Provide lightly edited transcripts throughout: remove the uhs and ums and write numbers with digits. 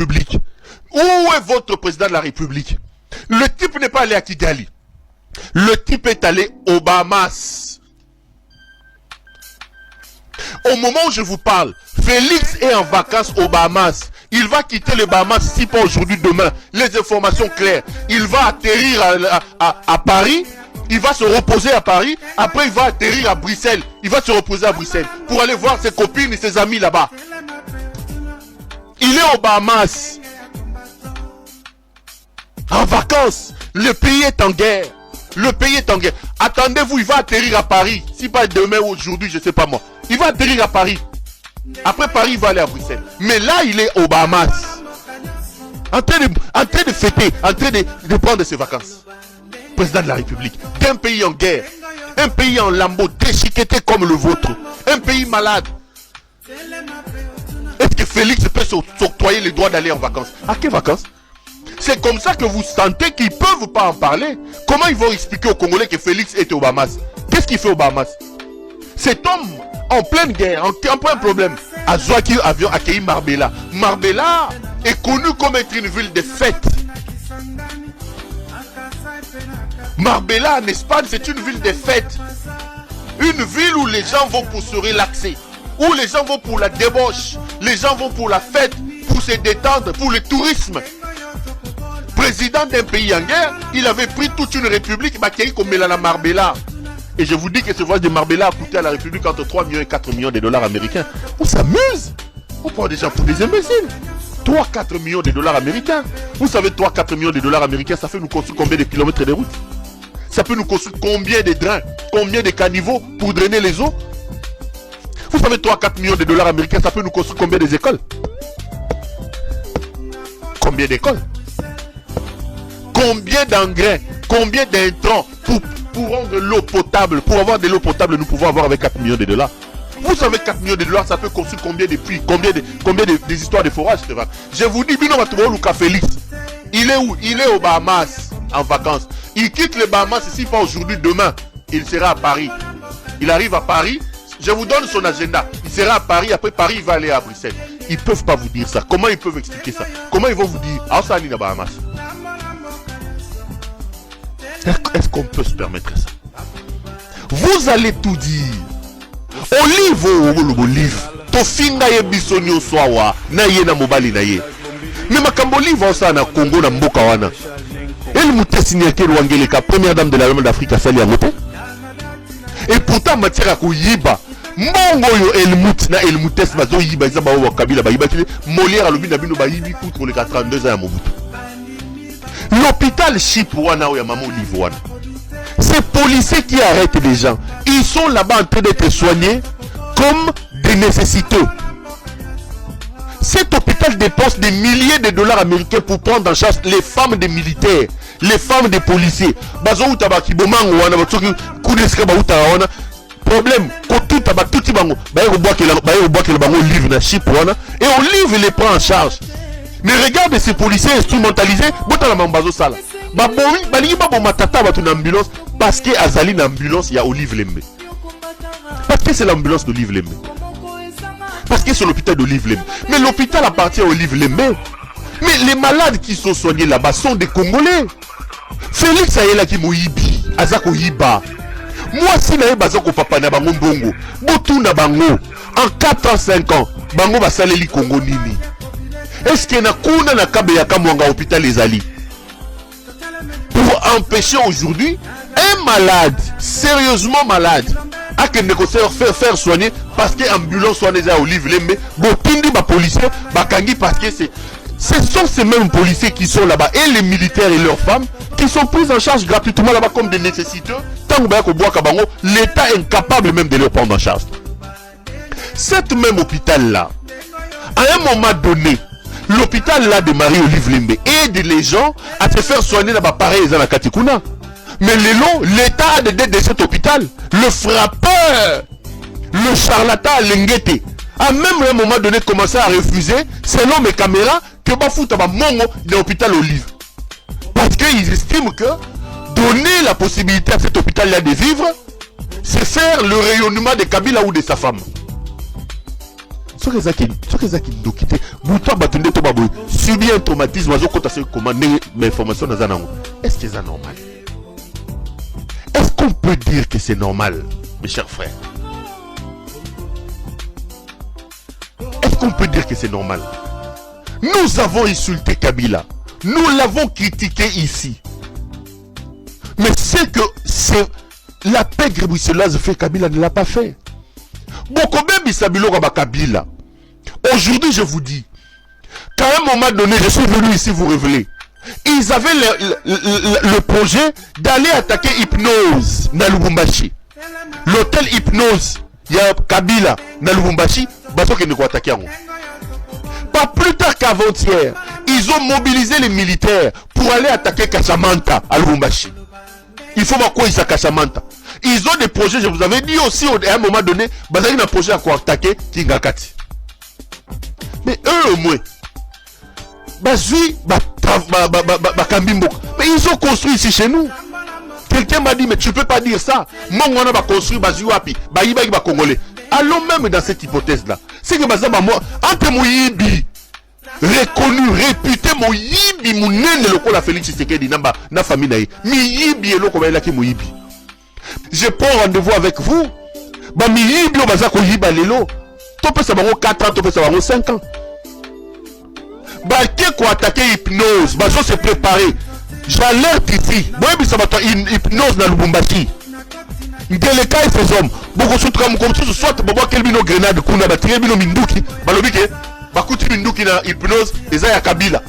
République? Où est votre président de la République? Le type n'est pas allé à Kigali. Le type est allé aux Bahamas. Au moment où je vous parle, Félix est en vacances aux Bahamas. Il va quitter les Bahamas, si pas aujourd'hui, demain. Les informations claires. Il va atterrir à Paris. Il va se reposer à Paris. Après, il va atterrir à Bruxelles. Il va se reposer à Bruxelles pour aller voir ses copines et ses amis là-bas. Il est aux Bahamas. En vacances. Le pays est en guerre. Le pays est en guerre. Attendez-vous, il va atterrir à Paris. Si pas demain ou aujourd'hui, je ne sais pas moi. Il va atterrir à Paris. Après Paris, il va aller à Bruxelles. Mais là, il est aux Bahamas. En train de fêter, en train de prendre ses vacances. Président de la République. D'un pays en guerre. Un pays en lambeaux, déchiqueté comme le vôtre. Un pays malade. Est-ce que Félix peut s'octroyer le droit d'aller en vacances? À quelles vacances? C'est comme ça que vous sentez qu'ils ne peuvent pas en parler. Comment ils vont expliquer aux Congolais que Félix est aux Bahamas? Qu'est-ce qu'il fait aux Bahamas? Cet homme, en pleine guerre, en plein problème, a Zouaki avion accueilli Marbella. Marbella est connu comme être une ville de fête. Marbella en Espagne, c'est une ville de fête. Une ville où les gens vont pour se relaxer. Où les gens vont pour la débauche. Les gens vont pour la fête, pour se détendre, pour le tourisme. Président d'un pays en guerre, il avait pris toute une république, comme Mélana Marbella. Et je vous dis que ce voyage de Marbella a coûté à la République entre 3 millions et 4 millions de dollars américains. On s'amuse. On prend des gens pour des imbéciles. 3-4 millions de dollars américains. Vous savez, 3-4 millions de dollars américains, ça fait nous construire combien de kilomètres de route? Ça peut nous construire combien de drains, combien de caniveaux pour drainer les eaux? Vous savez, 3-4 millions de dollars américains, ça peut nous construire combien d'écoles? Combien d'écoles? Combien d'engrais? Combien d'intrants pour rendre l'eau potable? Pour avoir de l'eau potable, nous pouvons avoir avec 4 millions de dollars. Vous savez, 4 millions de dollars, ça peut construire combien de puits? Combien des histoires de forages? Je vous dis, Bino Matouba Luka Félix, il est où? Il est aux Bahamas, en vacances. Il quitte les Bahamas ici, pas aujourd'hui, demain. Il sera à Paris. Il arrive à Paris. Je vous donne son agenda. Il sera à Paris. Après Paris, il va aller à Bruxelles. Ils ne peuvent pas vous dire ça. Comment ils peuvent expliquer ça? Comment ils vont vous dire? Ah, ça, à Bahamas. Est-ce qu'on peut se permettre ça? Vous allez tout dire. Olive. Tofinga ye bisonio swawa. Na ye na mobali na ye. Mais ma kambolive ça na Congo na mboka wana. Elle moutesi ni akeli wangeleka première dame de la d'Afrique a sali amote. Et pourtant matière à kuyiba. Mbongo yo Elmut na Elmutes bazo yiba za bawo kabila ba yiba kile Molière alobi na bino ba yibi pour les 32 ans à Mobutu. L'hôpital Chip wana ya maman Olive wana. Ces policiers qui arrêtent les gens, ils sont là-bas en train d'être soignés comme des nécessiteux. Cet hôpital dépense des milliers de dollars américains pour prendre en charge les femmes des militaires, les femmes des policiers. Problème, et Olive les prend en charge. Mais regarde ces policiers instrumentalisés, parce que Azali une ambulance, il y a Olive Lembe. Parce que c'est l'ambulance d'Olive Lembe. Parce que c'est l'hôpital d'Olive Lembe. Mais l'hôpital appartient à Olive Lembe. Mais les malades qui sont soignés là-bas sont des Congolais. Félix Ayela qui moyibi, Azako Yiba. Moi si na bazako papa na bango mbongo, botu na bango en 4 ans 5 ans, bango ba saleli Congo nini. Est-ce qu'il y a kuna na kabe ya kamwanga hôpital les Ali? Pour empêcher aujourd'hui un malade, sérieusement malade, à que ne faire soigner parce que l'ambulance soit à Olive Lembe, botindi ba policiers, bakangi parce que ce sont ces mêmes policiers qui sont là-bas et les militaires et leurs femmes qui sont pris en charge gratuitement là-bas comme des nécessiteux. Tant que l'État est incapable même de les prendre en charge. Cet même hôpital-là, à un moment donné, l'hôpital là de Marie-Olive Lembe aide les gens à se faire soigner là-bas pareil dans la Katikuna. Mais l'État a des dettes de cet hôpital. Le frappeur, le charlatan Lengete, a même à un moment donné commencé à refuser, selon mes caméras, que Bafouta va mongo de l'hôpital Olive. Parce qu'ils estiment que donner la possibilité à cet hôpital-là de vivre, c'est faire le rayonnement de Kabila ou de sa femme. soki ezaki dokité buto batunde to baboy subi un traumatisme azo kota se commander mes informations dans un est-ce que c'est normal? Est-ce qu'on peut dire que c'est normal, mes chers frères? Est-ce qu'on peut dire que c'est normal? Nous avons insulté Kabila. Nous l'avons critiqué ici. Mais c'est que c'est la pègre bruxelloise fait Kabila ne l'a pas fait. Kabila. Aujourd'hui, je vous dis qu'à un moment donné, je suis venu ici vous révéler. Ils avaient le projet d'aller attaquer Hypnose dans Lubumbashi. L'hôtel Hypnose, il y a Kabila dans Lubumbashi, bateau qui ne va attaquer. Pas plus tard qu'avant-hier, ils ont mobilisé les militaires pour aller attaquer Kashamanta à Lubumbashi. Il faut voir quoi ils Kashamanta. Ils ont des projets, je vous avais dit aussi à un moment donné, ils ont un projet à quoi attaquer Kingakati. Mais eux au moins, mais ils ont construit ici chez nous. Quelqu'un m'a dit, mais tu ne peux pas dire ça. Moi, on a construit Bazuapi, Baïba Congolais. Allons même dans cette hypothèse-là. C'est que Bazaba, moi, entre Moyibi, reconnu, réputé, Moyibi, Mounene, le col a Félix Tshisekedi, na famille naïe. Moyibi, et l'autre, il a qui Moyibi. Je prends rendez-vous avec vous. Bah, Moyibi, on va dire qu'on y va l'élo. Topé, ça va 4 ans, topé, ça va 5 ans. Bah, qui a attaqué Hypnose, bah, je se préparer. J'alerte ici. Moi, ça va Hypnose dans Lubumbashi. Ngeleka et ces hommes. Beaucoup de choses comme ça, soit bobo kelbino grenade kuna ba tirebino minduki, balobike, bakuti minduki na Hypnose, eza ya Kabila.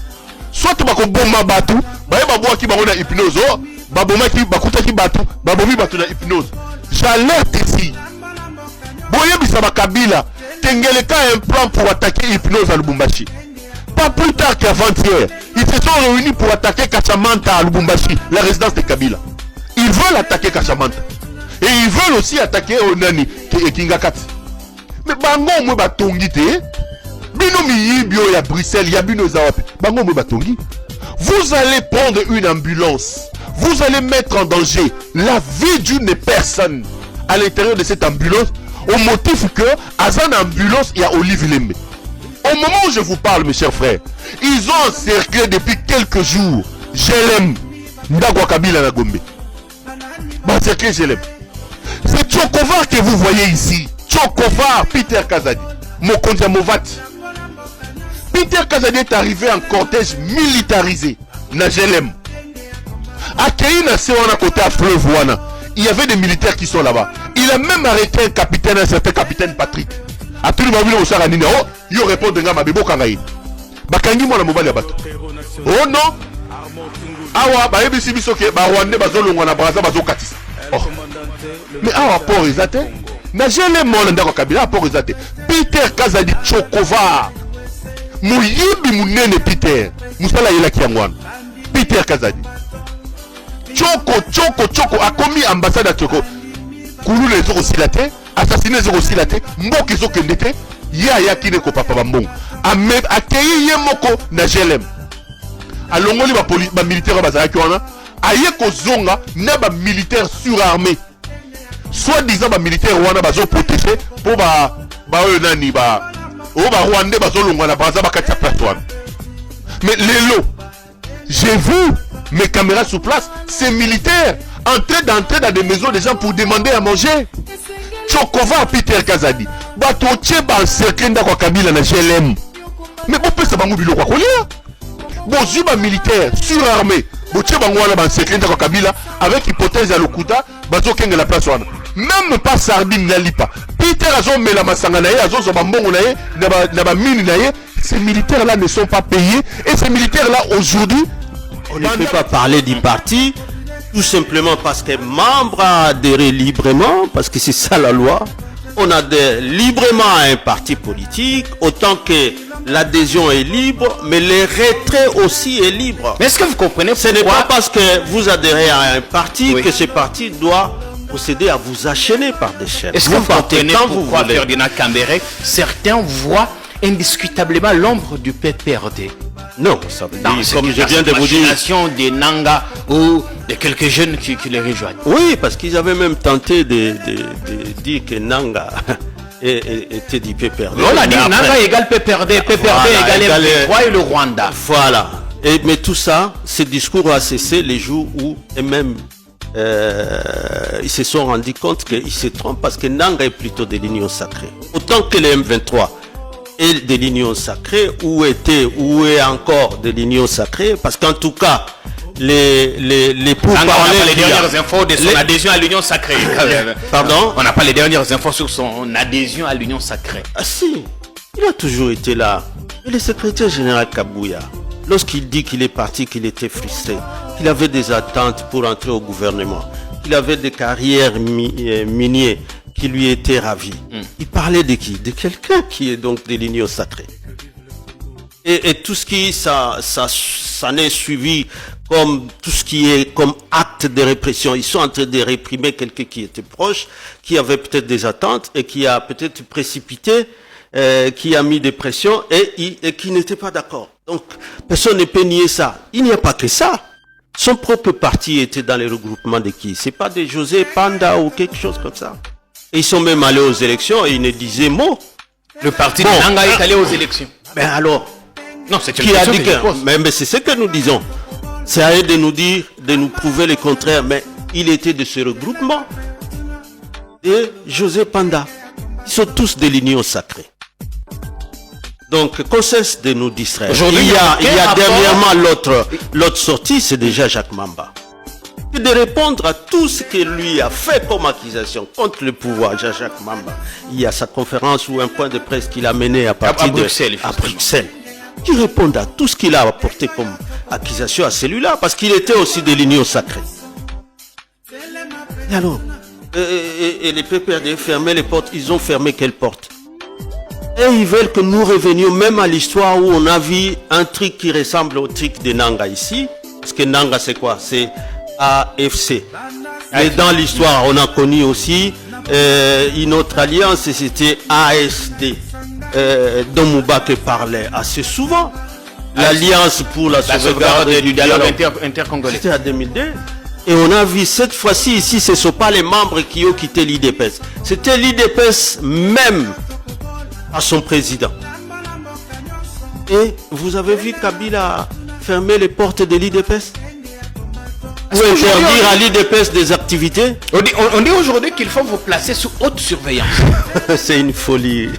Soit ba ko bomba batu, ba yeba boa ki ba na Hypnose, oh, ba bomba ki bakuta ki batu, ba bomi batu na Hypnose. J'alerte ici. Boye bisa ba Kabila, Ngeleka a un plan pour attaquer Hypnose à Lubumbashi. Pas plus tard qu'avant-hier, ils se sont réunis pour attaquer Kashamanta à Lubumbashi, la résidence de Kabila. Ils veulent attaquer Kashamanta. Et ils veulent aussi attaquer Onani et Kingakati. Mais bango mwe batongi te. Bino miyibio ya Bruxelles, ya bino zawapi. Bango mwe batongi. Vous allez prendre une ambulance. Vous allez mettre en danger la vie d'une personne à l'intérieur de cette ambulance au motif que à une ambulance il y a Olive Lembe. Au moment où je vous parle, mes chers frères, ils ont encerclé depuis quelques jours Jelem Ndagwa Kabila na Gombe. Encerclé Jelem. C'est Tchokovar que vous voyez ici. Tchokovar, Peter Kazadi, Mokonza Movati. Peter Kazadi est arrivé en cortège militarisé. Na Jelem. À Keïna, c'est on a côté à Fleuve Wana. Il y avait des militaires qui sont là-bas. Il a même arrêté un capitaine, un certain capitaine Patrick. A tout le monde au Saranine. Oh, il répond de Ngama Bebo Kangaï. Bakangi moi la mobile bateau. Oh non. Awa, ba ebisi bisoke, ba Rwanda bazolongwa na Braza bazokatisa. Oh. Mais awa port ezate. Na jele mon ndako Kabila port ezate. Peter Kazadi Tchokovar. Muyibi munene Peter. Musala yela kiangwana. Peter Kazadi. Choko a commis ambassade à Tchoko. Koulou les zéro silaté, assassiné zéro silaté, mboki zo kendete, ya kine ko papa bambong. A keyi ye moko na GLM. A longoli ba militaire bazaki wana, aye ko zonga na ba militaire surarmé. Soit disant ba militaire wana bazo protéger pour ba nani ba Rwandais bazo longa na baza ba katsa place wana. Mais lelo, j'ai vu mes caméras sur place, ces militaires en train d'entrer dans des maisons des gens pour demander à manger. Tchokova Peter Kazadi. Bato tcheba encerclé ndako Kabila na GLM. Mais bon peut ça bango bilo kwa kolia. Bon zuba militaire surarmé. Bon tcheba ngwana ba encerclé ndako Kabila avec hypothèse à lokuta bazo kenga la place wana. Même pas sardine na lipa. Peter azo mela masanga na ye azo zo bambongo na ye na ba mine na ye. Ces militaires là ne sont pas payés et ces militaires là aujourd'hui on ne peut pas parler du parti, tout simplement parce que membre a adhéré librement, parce que c'est ça la loi. On adhère librement à un parti politique, autant que l'adhésion est libre, mais le retrait aussi est libre. Mais est-ce que vous comprenez pourquoi? Ce n'est pas parce que vous adhérez à un parti que ce parti doit procéder à vous enchaîner par des chaînes. Est-ce que vous comprenez pourquoi Ferdinand Kambere, certains voient indiscutablement l'ombre du PPRD? Non, ça veut dire, comme je viens de vous dire, des Nanga ou de quelques jeunes qui les rejoignent. Oui, parce qu'ils avaient même tenté de dire que Nanga et Teddy PPRD. On a dit Nanga égale PPRD, PPRD égale M23 et le Rwanda. Voilà. Mais tout ça, ce discours a cessé les jours où, et même, ils se sont rendus compte qu'ils se trompent parce que Nanga est plutôt de l'Union sacrée. Autant que le M23 est de l'Union sacrée, où est encore de l'Union sacrée, parce qu'en tout cas, les pourparlers... On n'a pas les dernières infos de son adhésion à l'Union sacrée. Pardon? On n'a pas les dernières infos sur son adhésion à l'Union sacrée. Ah si, il a toujours été là. Et le secrétaire général Kabouya, lorsqu'il dit qu'il est parti, qu'il était frustré, qu'il avait des attentes pour entrer au gouvernement, qu'il avait des carrières minières qui lui étaient ravies, il parlait de qui? De quelqu'un qui est donc de l'Union sacrée. Et tout ce qui ça n'est suivi comme tout ce qui est comme acte de répression. Ils sont en train de réprimer quelqu'un qui était proche, qui avait peut-être des attentes et qui a peut-être précipité, qui a mis des pressions et qui n'était pas d'accord. Donc, personne ne peut nier ça. Il n'y a pas que ça. Son propre parti était dans les regroupements de qui? C'est pas de José Panda ou quelque chose comme ça. Et ils sont même allés aux élections et ils ne disaient mot. Le parti de Nanga est allé aux élections. Ben alors, non, c'est une qui a question dit que je pose. mais c'est ce que nous disons. C'est à eux de nous dire, de nous prouver le contraire. Mais il était de ce regroupement. Et José Panda. Ils sont tous de l'Union sacrée. Donc, qu'on cesse de nous distraire. Il y a dernièrement l'autre sortie, c'est déjà Jacques Mamba. Et de répondre à tout ce que lui a fait comme accusation contre le pouvoir, Jacques Mamba. Il y a sa conférence ou un point de presse qu'il a mené à partir de Bruxelles, à Bruxelles. Qui répondent à tout ce qu'il a apporté comme accusation à celui-là, parce qu'il était aussi de l'Union sacrée. Et alors, et les PPRD fermaient les portes, ils ont fermé quelles portes? Et ils veulent que nous revenions même à l'histoire où on a vu un truc qui ressemble au truc de Nanga ici. Parce que Nanga c'est quoi? C'est AFC. Mais dans l'histoire, on a connu aussi une autre alliance, c'était ASD. Dont Moubake parlait assez souvent. L'Alliance pour la sauvegarde du dialogue intercongolais. C'était en 2002. Et on a vu cette fois-ci ici, ce ne sont pas les membres qui ont quitté l'IDPS. C'était l'IDPS même à son président. Et vous avez vu Kabila fermer les portes de l'IDPS? Ou interdire à l'IDPS des activités? On dit aujourd'hui qu'il faut vous placer sous haute surveillance. C'est une folie.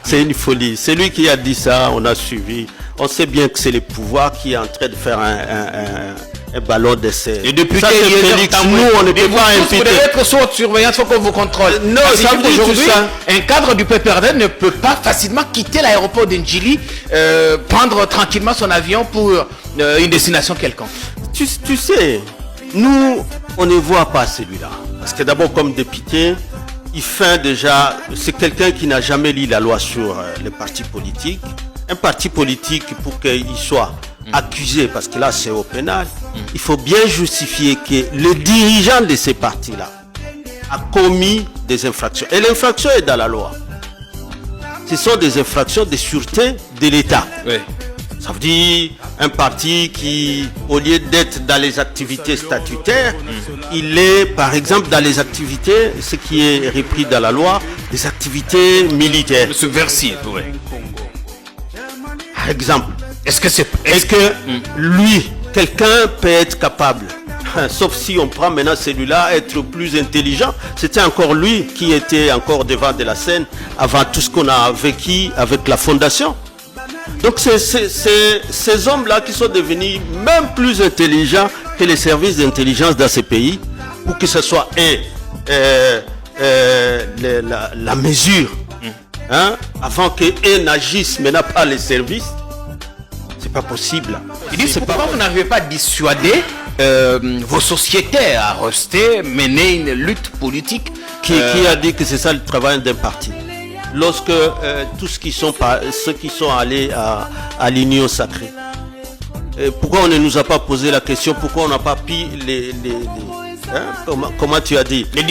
C'est une folie. C'est lui qui a dit ça, on a suivi. On sait bien que c'est le pouvoir qui est en train de faire un ballon d'essai. Et depuis ça, c'est Félix, nous, on ne peut pas imputer. Vous devez être sous haute surveillance, il faut qu'on vous contrôle. Non, ça veut dire aujourd'hui, ça. Un cadre du PPRD ne peut pas facilement quitter l'aéroport d'Ndjili, prendre tranquillement son avion pour une destination quelconque. Tu sais, nous, on ne voit pas celui-là. Parce que d'abord, comme député, il fait déjà... C'est quelqu'un qui n'a jamais lu la loi sur les partis politiques. Un parti politique, pour qu'il soit accusé, parce que là, c'est au pénal, il faut bien justifier que le dirigeant de ces partis-là a commis des infractions. Et l'infraction est dans la loi. Ce sont des infractions de sûreté de l'État. Oui. Ça veut dire un parti qui, au lieu d'être dans les activités statutaires, il est, par exemple, dans les activités, ce qui est repris dans la loi, des activités militaires. Subversives, oui. Par exemple, est-ce que lui, quelqu'un peut être capable, sauf si on prend maintenant celui-là, être plus intelligent, c'était encore lui qui était encore devant de la scène avant tout ce qu'on a vécu avec la fondation. Donc c'est ces hommes-là qui sont devenus même plus intelligents que les services d'intelligence dans ces pays, pour que ce soit la mesure, avant qu'eux n'agissent, mais n'a pas les services. C'est pas possible. Il dit, pourquoi vous n'arrivez pas à dissuader vos sociétés à rester, mener une lutte politique Qui a dit que c'est ça le travail d'un parti? Lorsque tous ceux qui sont allés à l'Union sacrée, pourquoi on ne nous a pas posé la question, pourquoi on n'a pas pu comment tu as dit, les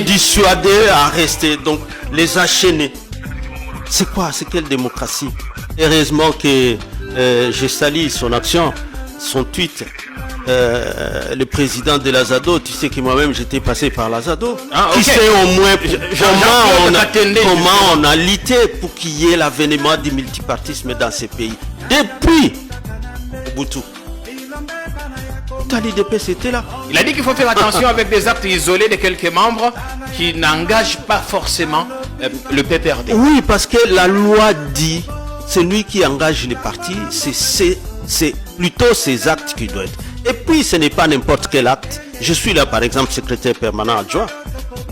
dissuader à rester, donc les enchaîner? C'est quoi? C'est quelle démocratie? Heureusement que je salue son action, son tweet. Le président de l'Azado, tu sais que moi-même j'étais passé par l'Azado. Qui sait au moins comment on a lutté pour qu'il y ait l'avènement du multipartisme dans ces pays. Depuis Mobutu. L'IDPS était là. Il a dit qu'il faut faire attention avec des actes isolés de quelques membres qui n'engagent pas forcément le PPRD. Oui, parce que la loi dit, celui qui engage les partis, c'est plutôt ces actes qui doivent être. Et puis, ce n'est pas n'importe quel acte. Je suis là, par exemple, secrétaire permanent adjoint.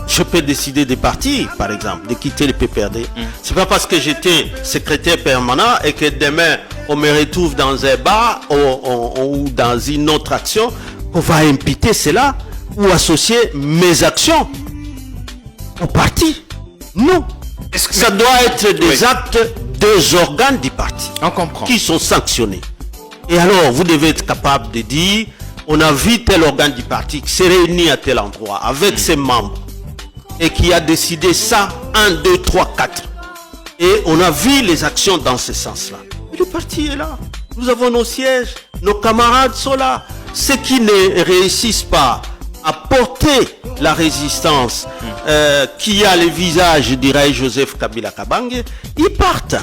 Je peux décider de partir, par exemple, de quitter le PPRD. C'est pas parce que j'étais secrétaire permanent et que demain, on me retrouve dans un bar ou dans une autre action qu'on va imputer cela ou associer mes actions au parti. Non. Ça doit être des actes des organes du parti. On comprend. Qui sont sanctionnés. Et alors, vous devez être capable de dire, on a vu tel organe du parti qui s'est réuni à tel endroit avec ses membres et qui a décidé ça, 1, 2, 3, 4. Et on a vu les actions dans ce sens-là. Et le parti est là. Nous avons nos sièges, nos camarades sont là. Ceux qui ne réussissent pas à porter la résistance qui a le visage, dirais Joseph Kabila Kabange, ils partent.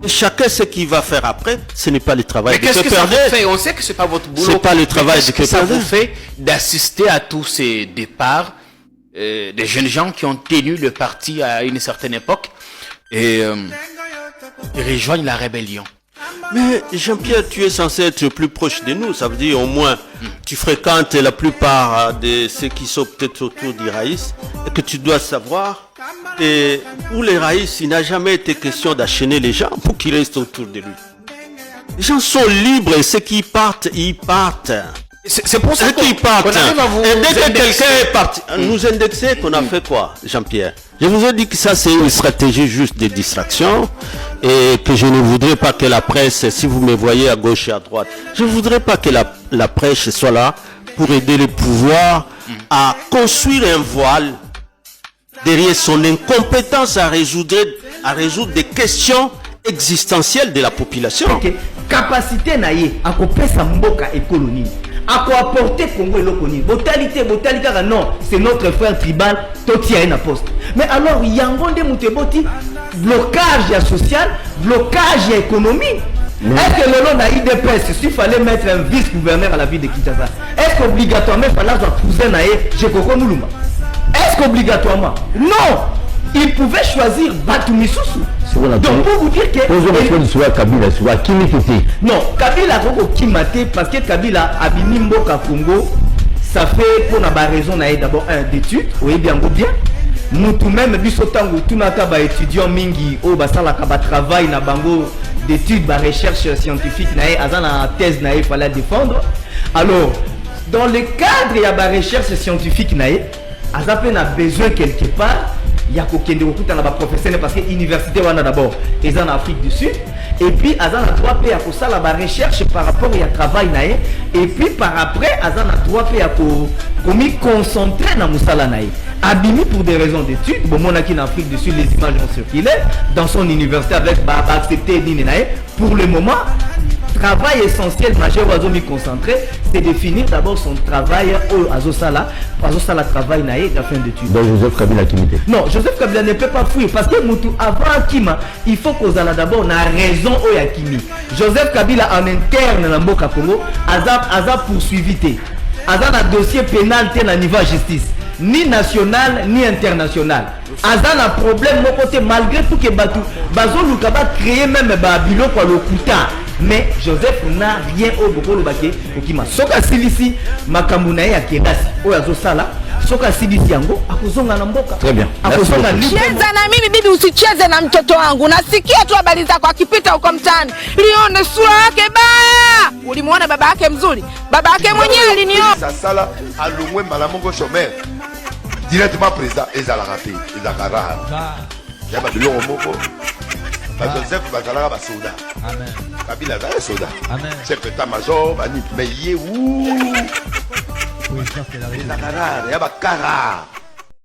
Et chacun ce qu'il va faire après, ce n'est pas le travail de PPRD. Mais qu'est-ce que ça vous fait? On sait que ce n'est pas votre boulot. C'est pas le travail de PPRD. Qu'est-ce que ça vous fait d'assister à tous ces départs des jeunes gens qui ont tenu le parti à une certaine époque et rejoignent la rébellion? Mais Jean-Pierre, tu es censé être plus proche de nous. Ça veut dire au moins tu fréquentes la plupart de ceux qui sont peut-être autour du Raïs et que tu dois savoir. Et pour les Raïs, il n'a jamais été question d'enchaîner les gens pour qu'ils restent autour de lui. Les gens sont libres et ceux qui partent, ils partent. C'est pour ça qu'ils partent. Et dès que quelqu'un est parti, nous indexer, qu'on a fait quoi, Jean-Pierre? Je vous ai dit que ça, c'est une stratégie juste de distraction et que je ne voudrais pas que la presse, si vous me voyez à gauche et à droite, je ne voudrais pas que la presse soit là pour aider le pouvoir à construire un voile derrière son incompétence à résoudre des questions existentielles de la population. Okay. Capacité naïe à couper sa mboka économie. À quoi apporter Congo et l'Okoni. Botalité, non, c'est notre frère tribal, Toti a une poste. Mais alors, Yangonde Mouteboti, blocage social, blocage économie. Est-ce que le long de l'IDPS, s'il fallait mettre un vice-gouverneur à la ville de Kinshasa, est-ce qu'obligatoirement il fallait avoir cousin naïe, Jekoko Mouluma? Est-ce qu'obligatoirement? Non! Il pouvait choisir Batumisusu. Donc pour vous dire que... Non, Kabila a kimate parce que Kabila a Mboka Congo. Ça fait pour la raison d'abord d'études. Oui, bien bien. Nous tout même, bisotango, tout notre étudiant mingi, au basala kaba travail na bango d'études, ba recherche scientifique, na thèse na il fallait défendre. Alors, dans le cadre de la recherche scientifique na Azapé a besoin quelque part. Il y a un professionnel parce que l'université est d'abord en Afrique du Sud et puis Azan a droit à la recherche par rapport au travail et puis par après Azan a droit à concentrer dans Moussala naïe. Abimi pour des raisons d'études, bon mon en Afrique du Sud les images ont circulé dans son université avec accepté Ninaï. Pour le moment, travail essentiel majeur oiseau m'y concentrer, c'est de finir d'abord son travail au Azosala travail naïe de la fin d'études. Donc Joseph Kabila Kimite. Non, Joseph Kabila ne peut pas fuir parce que Moutou avant Kima, il faut qu'on ait d'abord la raison au Yakimi. Joseph Kabila en interne dans Mboka Congo, Azap poursuivi. Azap un dossier pénal à niveau justice. Ni national ni international. Azan a problème mon côté malgré tout que Bazo Lukaba créé même Babilo pour le Kuta. Mais Joseph n'a rien au Bokolo Baké Okima. Soka Silisi Makamuna ya Kedasi Oyazo Sala. Soka Silisi yango akuzonga na mboka. Très bien. Akuzonga cheza na mimi bibi, usicheze na mtoto wangu. Nasikia tu habari zako akipita huko mtaani. Lione sura yake baya. Ulimuona baba yake mzuri? Baba yake mwenyewe aliniona. Sala alungwe malamongo chômeur. Directement président ezalaka te ezalaka rare ya babiloko moko Joseph bazalaka basoda Kabila azala soda chef d'état-major bani mais ye ezalaka rare ya bakara